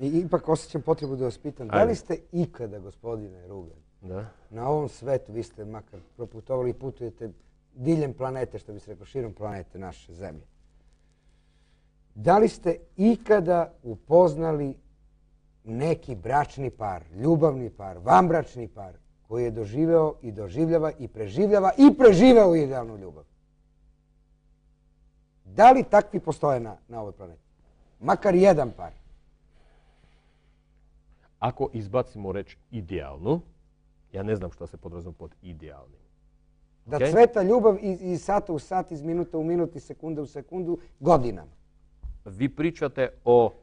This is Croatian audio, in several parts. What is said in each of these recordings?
I ipak osjećam potrebu da vas pitam, da li ste ikada, gospodine Rugan, na ovom svetu, vi ste makar proputovali i putujete diljem planete, što bi se rekao, širom planete naše zemlje, da li ste ikada upoznali neki bračni par, ljubavni par, vanbračni par, koji je doživeo i doživljava i preživeo idealnu ljubav? Da li takvi postoje na ovoj planeti? Makar jedan par. Ako izbacimo reč idealnu, ja ne znam što se podrazumijeva pod idealnim. Da cveta ljubav iz sata u sat, iz minuta u minut, iz sekunde u sekundu, godinama. Vi pričate o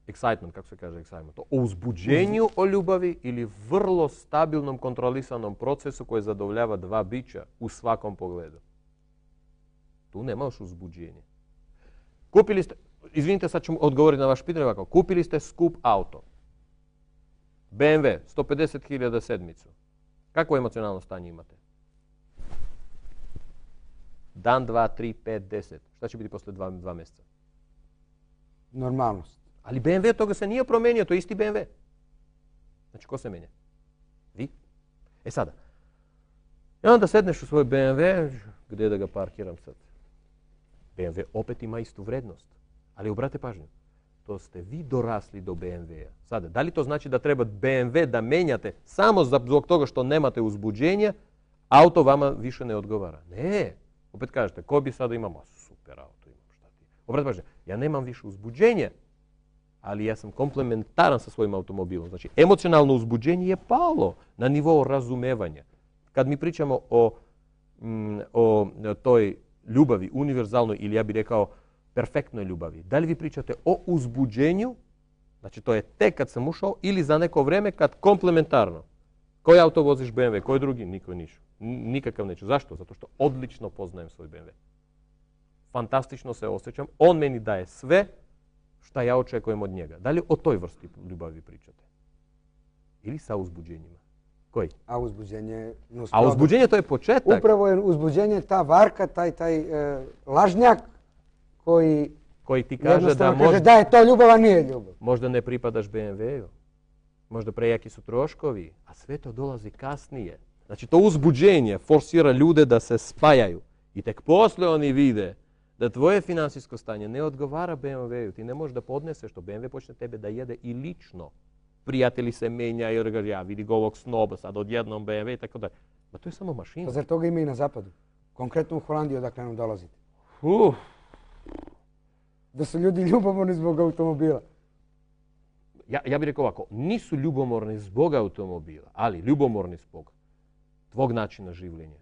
excitement, kako se kaže excitement, o uzbuđenju o ljubavi ili vrlo stabilnom, kontrolisanom procesu koji zadovoljava dva bića u svakom pogledu. Tu nema još uzbuđenje. Kupili ste, izvinite, sad ću odgovoriti na vaš pitanje ovako. Kupili ste skup auto. BMW, 150.000 sedmicu. Kakvo emocionalno stanje imate? Dan, 2, 3, 5, 10. Šta će biti posle 2 mjeseca? Normalnost. Ali BMW toga se nije promijenio, to je isti BMW. Znači, ko se mijenja? Vi? E sada. I onda sedneš u svoj BMW, gdje da ga parkiram sad? BMW opet ima istu vrednost. Ali obrate pažnju, to ste vi dorasli do BMW-a. Sada, da li to znači da treba BMW da menjate samo zbog toga što nemate uzbuđenja, auto vama više ne odgovara? Ne. Opet kažete, ko bi sada imao? Super auto imam, šta ti? Obrate pažnju, ja nemam više uzbuđenja, ali ja sam komplementaran sa svojim automobilom. Znači, emocionalno uzbuđenje je palo na nivou razumevanja. Kad mi pričamo o toj ljubavi, univerzalnoj ili ja bih rekao perfektnoj ljubavi, da li vi pričate o uzbuđenju, znači to je tek kad sam ušao, ili za neko vrijeme kad komplementarno? Koji auto voziš BMW, koji drugi? Nikakav neću. Zašto? Zato što odlično poznajem svoj BMW. Fantastično se osjećam, on meni daje sve šta ja očekujem od njega. Da li o toj vrsti ljubavi pričate? Ili sa uzbuđenjima? Koji? A uzbuđenje... A uzbuđenje to je početak. Upravo je uzbuđenje ta varka, taj lažnjak koji ti kaže da je to ljubav, a nije ljubav. Možda ne pripadaš BMW-u. Možda prejaki su troškovi, a sve to dolazi kasnije. Znači to uzbuđenje forsira ljude da se spajaju. I tek posle oni vide da tvoje financijsko stanje ne odgovara BMW-u. Ti ne možeš da podneseš što BMW počne tebe da jede i lično. Prijatelji se menjaju, jer ja vidi ga ovog snoba, sad odjednom BMW i tako dalje. Ma to je samo mašina. Pa zar toga ima i na zapadu? Konkretno u Holandiji odakle nam dolazite. Da su ljudi ljubomorni zbog automobila. Ja bih rekao ovako, nisu ljubomorni zbog automobila, ali ljubomorni zbog tvog načina življenja,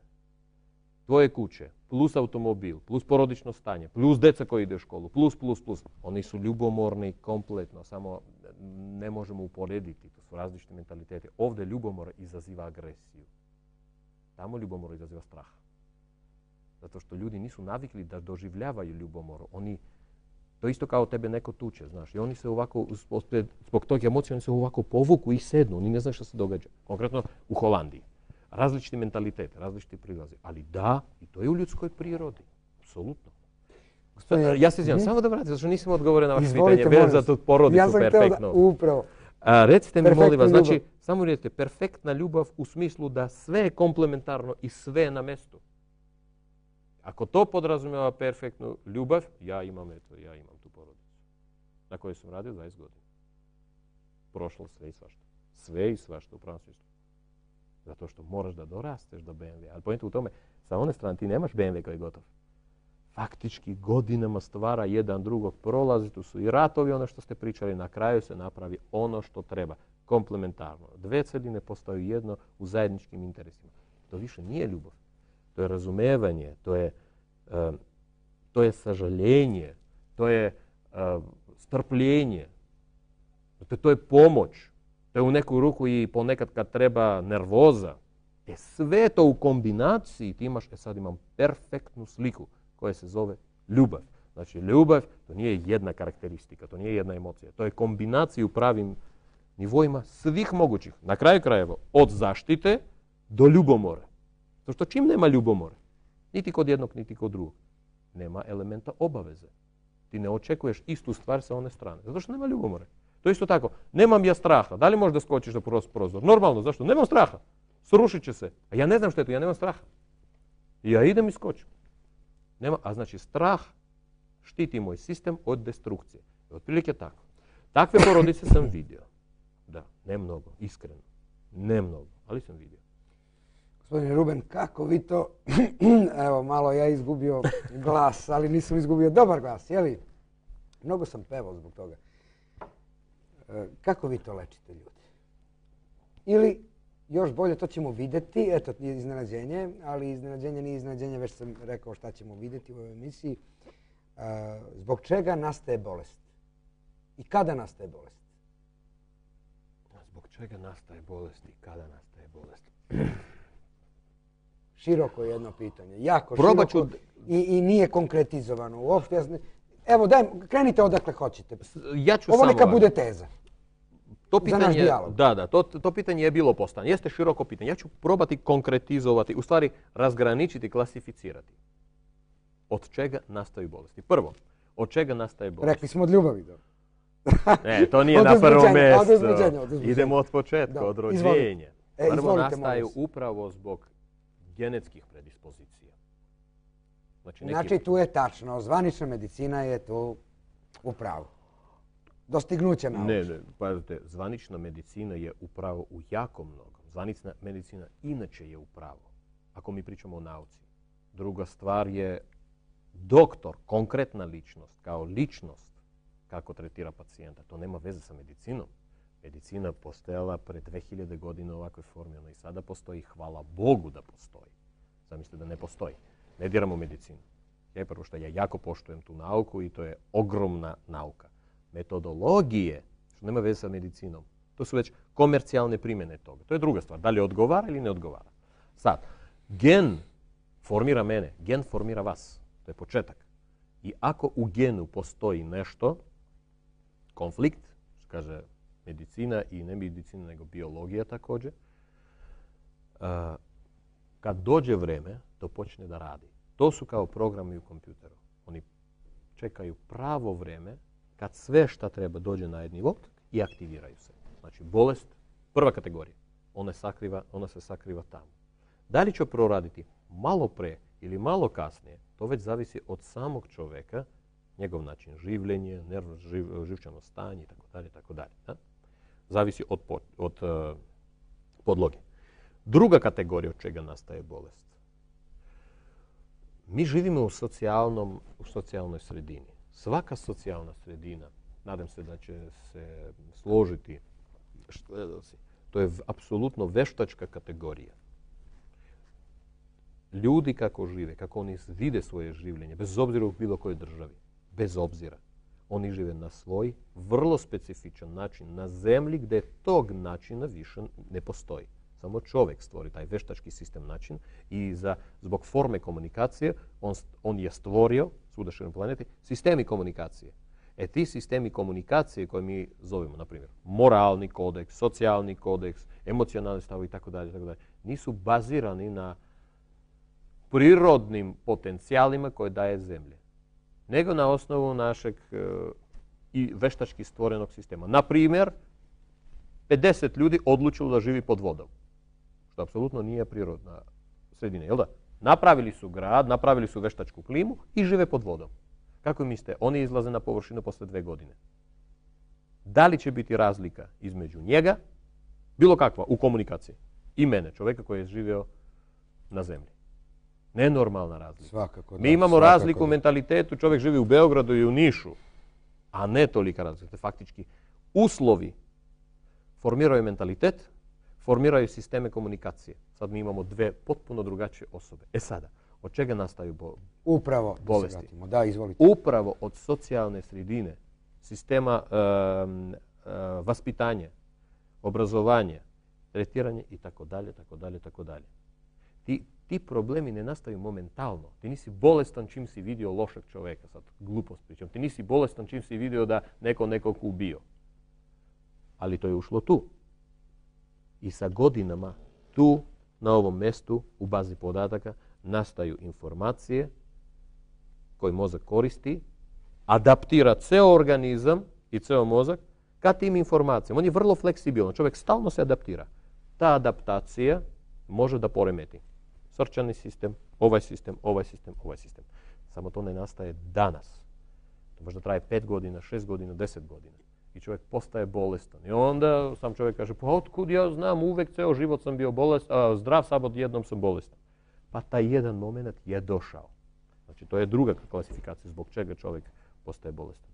tvoje kuće, plus automobil, plus porodično stanje, plus deca koji ide u školu, plus. Oni su ljubomorni kompletno, samo ne možemo uporediti, to su različiti mentaliteti. Ovdje ljubomor izaziva agresiju. Tamo ljubomor izaziva strah. Zato što ljudi nisu navikli da doživljavaju ljubomor. To isto kao tebe neko tuče, znaš. I oni se ovako, zbog tog emocija, oni se ovako povuku i sednu. Oni ne znaju što se događa. Konkretno u Holandiji. Različiti mentaliteti, različiti prilazi. Ali da, i to je u ljudskoj prirodi. Apsolutno. Ja se izvijem, samo da vratim, zato što nisam odgovorio na vaše pitanje. Vezan za tu porodicu perfektno. Upravo. Recite mi, molim vas, znači, samo recite, perfektna ljubav u smislu da sve je komplementarno i sve je na mjestu. Ako to podrazumijeva perfektnu ljubav, ja imam tu porodicu. Na kojoj sam radio 20 godina. Prošlo sve i svašta. Sve i svašta u pravom smislu. Zato što moraš da dorasteš do BMW. Ali pojenta u tome, sa one strane ti nemaš BMW koji je gotov. Faktički godinama stvara jedan drugog, prolazi, tu su i ratovi, ono što ste pričali, na kraju se napravi ono što treba. Komplementarno. Dve celine postaju jedno u zajedničkim interesima. To više nije ljubav. To je razumevanje, to je sažaljenje, to je strpljenje, to je pomoć, to je u neku ruku i ponekad kad treba nervoza. Sve to u kombinaciji ti imaš, sad imam perfektnu sliku koja se zove ljubav. Znači ljubav to nije jedna karakteristika, to nije jedna emocija, to je kombinacija u pravim nivoima svih mogućih. Na kraju krajeva od zaštite do ljubomore. Zato što čim nema ljubomore, niti kod jednog, niti kod drugog, nema elementa obaveze. Ti ne očekuješ istu stvar sa one strane. Zato što nema ljubomore. To je isto tako. Nemam ja straha. Da li možeš da skočiš da prozor? Normalno, zašto? Nemam straha. Srušit će se. A ja ne znam što je to, ja nemam straha. I ja idem i skočim. A znači strah štiti moj sistem od destrukcije. Otprilike tako. Takve porodice sam vidio. Da, ne mnogo, iskreno. Ne mnogo, ali sam vidio. Gospodine Ruben, kako vi to, evo malo ja izgubio glas, ali nisam izgubio dobar glas, jeli? Mnogo sam pevao zbog toga. Kako vi to lečite ljudi? Ili, još bolje, to ćemo vidjeti, eto je iznenađenje, ali iznenađenje nije iznenađenje, već sam rekao šta ćemo vidjeti u ovoj emisiji. Zbog čega nastaje bolest? I kada nastaje bolest? Zbog čega nastaje bolest i kada nastaje bolest? Široko je jedno pitanje, jako široko i nije konkretizovano uopšte. Evo, krenite odakle hoćete. Ovo neka bude teza. Za naš dijalog. Da, to pitanje je bilo postavljeno. Jeste široko pitanje. Ja ću probati konkretizovati, u stvari razgraničiti, klasificirati. Od čega nastaju bolesti? Prvo, od čega nastaje bolest? Rekli smo od ljubavi. Ne, to nije na prvom mjestu. Idemo od početka, od rođenja. Prvo nastaju upravo zbog genetskih predispozicija. Znači tu je tačno, zvanična medicina je tu u pravu. Dostignuće nauče. Ne, pazite, zvanična medicina je upravo u jako mnogo. Zvanična medicina inače je upravo, ako mi pričamo o nauci. Druga stvar je doktor, konkretna ličnost, kao ličnost kako tretira pacijenta. To nema veze sa medicinom. Medicina postojala pre 2000 godina u ovakvoj formi, ona i sada postoji. Hvala Bogu da postoji. Zamislite da ne postoji. Ne diramo medicinu. Prvo što ja jako poštujem tu nauku i to je ogromna nauka. Metodologije, što nema veze sa medicinom, to su već komercijalne primjene toga. To je druga stvar. Da li odgovara ili ne odgovara. Sad, gen formira mene, gen formira vas. To je početak. I ako u genu postoji nešto, konflikt, što kaže medicina i ne medicina, nego biologija također, kad dođe vreme, to počne da radi. To su kao programi u kompjuteru. Oni čekaju pravo vreme kad sve šta treba dođe na jedan nivo i aktiviraju se. Znači, bolest, prva kategorija, ona se sakriva tamo. Da li će proraditi malo pre ili malo kasnije, to već zavisi od samog čoveka, njegov način življenja, živčano stanje itd. Zavisi od podloge. Druga kategorija od čega nastaje bolest. Mi živimo u socijalnoj sredini. Svaka socijalna sredina, nadam se da će se složiti, to je apsolutno veštačka kategorija. Ljudi kako žive, kako oni vide svoje življenje, bez obzira u bilo kojoj državi, bez obzira. Oni žive na svoj vrlo specifičan način na zemlji gdje tog načina više ne postoji. Samo čovjek stvori taj veštački sistem način i zbog forme komunikacije on je stvorio, svuda širom planeti, sistemi komunikacije. Ti sistemi komunikacije koje mi zovemo, na primjer, moralni kodeks, socijalni kodeks, emocionalni stav itd., nisu bazirani na prirodnim potencijalima koje daje zemlje, nego na osnovu našeg i veštački stvorenog sistema. Na primjer, 50 ljudi odlučilo da živi pod vodom, što apsolutno nije prirodna sredina, jel da? Napravili su grad, napravili su veštačku klimu i žive pod vodom. Kako mislite, oni izlaze na površinu posle 2 godine. Da li će biti razlika između njega, bilo kakva, u komunikaciji, i mene, čovjeka koji je živio na zemlji? Nenormalna razlika. Svakako, mi imamo razliku u mentalitetu, čovjek živi u Beogradu i u Nišu, a ne tolika razlika. Faktički, uslovi formiraju mentalitet, formiraju sisteme komunikacije. Sad mi imamo 2 potpuno drugačije osobe. Sada, od čega nastaju bolesti? Da, izvolite. Upravo od socijalne sredine, sistema vaspitanja, obrazovanja, tretiranja itd. Ti problemi ne nastaju momentalno. Ti nisi bolestan čim si vidio lošeg čovjeka, sad glupost pričam. Ti nisi bolestan čim si vidio da nekog ubio. Ali to je ušlo tu. I sa godinama tu, na ovom mjestu, u bazi podataka, nastaju informacije koje mozak koristi, adaptira ceo organizam i ceo mozak ka tim informacijama. On je vrlo fleksibilan. Čovjek stalno se adaptira. Ta adaptacija može da poremeti srčani sistem, ovaj sistem, ovaj sistem, ovaj sistem. Samo to ne nastaje danas. To možda traje 5 godina, 6 godina, 10 godina. I čovjek postaje bolestan. I onda sam čovjek kaže, pa otkud ja znam, uvek ceo život sam bio zdrav, samo jednom sam bolestan. Pa taj jedan moment je došao. Znači, to je druga klasifikacija zbog čega čovjek postaje bolestan.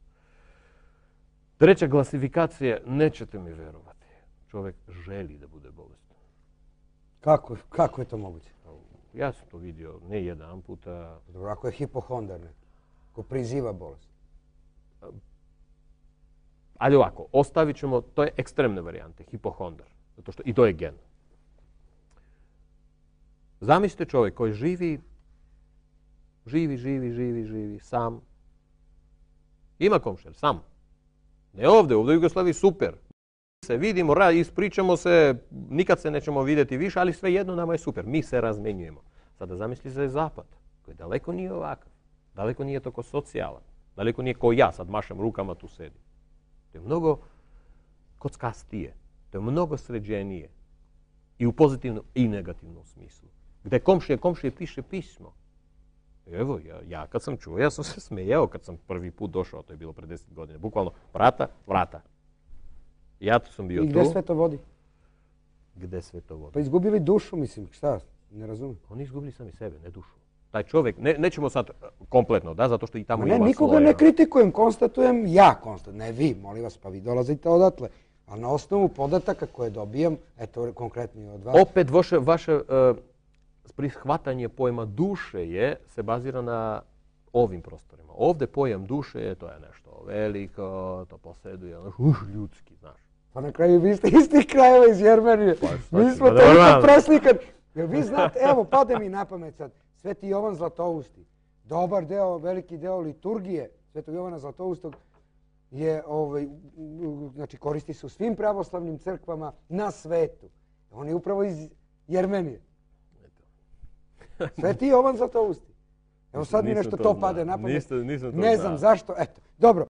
Treća klasifikacija, nećete mi verovati, čovjek želi da bude bolestan. Kako je to moguće? Ja sam to vidio ne jedan puta. Dobro, ako je hipohondar, ko priziva bolest. Ali ovako, ostavit ćemo, to je ekstremne varijante, hipohondar. Zato što i to je gen. Zamislite čovjek koji živi, sam. Ima komšija, sam. Ne ovdje, ovdje u Jugoslaviji super. Se vidimo, ispričamo se, nikad se nećemo vidjeti više, ali svejedno nama je super. Mi se razmenjujemo. Sada zamisli se zapad, koji daleko nije ovakav. Daleko nije toliko socijalan. Daleko nije ko ja, sad mašem rukama, tu sedim. To je mnogo kockastije. To je mnogo sređenije. I u pozitivnom i negativnom smislu. Gdje komšije piše pismo. Evo, ja kad sam čuo, ja sam se smejao kad sam prvi put došao, to je bilo pre 10 godina. Bukvalno, vrata. Ja tu sam bio tu. I gdje sve to vodi? Gdje sve to vodi? Pa izgubili dušu, mislim, šta? Ne razumijem. Oni izgubili sami sebe, ne dušu. Taj čovjek, nećemo sad kompletno, da, zato što i tamo ima svoje. Nikoga ne kritikujem, konstatujem, ne vi, molim vas, pa vi dolazite odatle. Ali na osnovu podataka koje dobijam, eto konkretno od vas. Opet vaše prihvatanje pojma duše se bazira na ovim prostorima. Ovdje pojam duše, to je nešto veliko, to posjeduje, ljudski, znaš. Pa na kraju vi ste istih krajeva iz Jermenije. Mi smo toliko preslikani. Jer vi znate, evo, pade mi na pamet sad, Sveti Jovan Zlatousti. Dobar deo, veliki deo liturgije Svetog Jovana Zlatoustog je, znači, koristi se u svim pravoslavnim crkvama na svetu. On je upravo iz Jermenije. Sveti Jovan Zlatousti. Evo sad mi nešto to pade na pamet. Ne znam zašto. Eto, dobro.